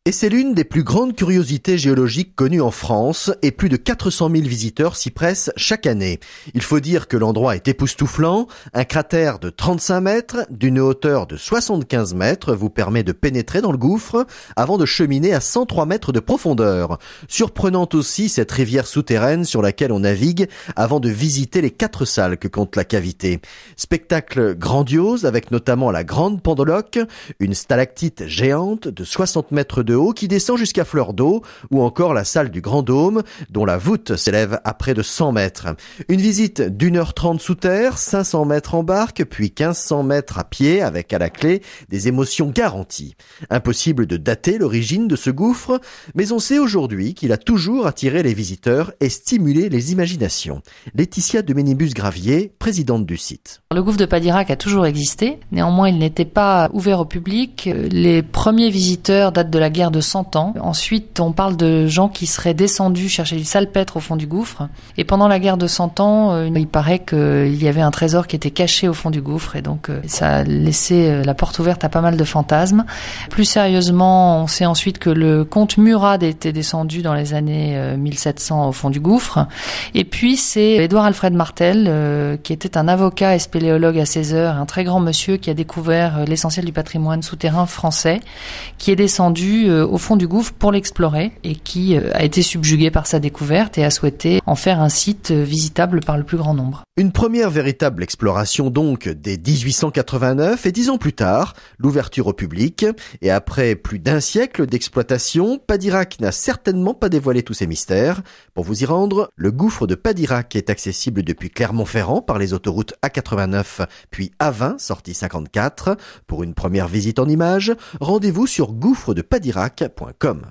Et c'est l'une des plus grandes curiosités géologiques connues en France et plus de 400 000 visiteurs s'y pressent chaque année. Il faut dire que l'endroit est époustouflant. Un cratère de 35 mètres, d'une hauteur de 75 mètres vous permet de pénétrer dans le gouffre avant de cheminer à 103 mètres de profondeur. Surprenante aussi cette rivière souterraine sur laquelle on navigue avant de visiter les 4 salles que compte la cavité. Spectacle grandiose avec notamment la Grande Pendeloque, une stalactite géante de 60 mètres de haut qui descend jusqu'à fleur d'eau, ou encore la salle du Grand Dôme, dont la voûte s'élève à près de 100 mètres. Une visite d'1h30 sous terre, 500 mètres en barque, puis 1500 mètres à pied, avec à la clé des émotions garanties. Impossible de dater l'origine de ce gouffre, mais on sait aujourd'hui qu'il a toujours attiré les visiteurs et stimulé les imaginations. Laetitia de Ménibus-Gravier, présidente du site. Le gouffre de Padirac a toujours existé, néanmoins il n'était pas ouvert au public. Les premiers visiteurs datent de la guerre de 100 ans. Ensuite, on parle de gens qui seraient descendus chercher du salpêtre au fond du gouffre. Et pendant la guerre de 100 ans, il paraît qu'il y avait un trésor qui était caché au fond du gouffre. Et donc, ça a laissé la porte ouverte à pas mal de fantasmes. Plus sérieusement, on sait ensuite que le comte Murad était descendu dans les années 1700 au fond du gouffre. Et puis, c'est Édouard Alfred Martel, qui était un avocat et spéléologue à 16 heures, un très grand monsieur qui a découvert l'essentiel du patrimoine souterrain français, qui est descendu au fond du gouffre pour l'explorer et qui a été subjugué par sa découverte et a souhaité en faire un site visitable par le plus grand nombre. Une première véritable exploration donc dès 1889 et 10 ans plus tard, l'ouverture au public. Et après plus d'1 siècle d'exploitation, Padirac n'a certainement pas dévoilé tous ses mystères. Pour vous y rendre, le gouffre de Padirac est accessible depuis Clermont-Ferrand par les autoroutes A89 puis A20 sortie 54. Pour une première visite en images, rendez-vous sur gouffredepadirac.com.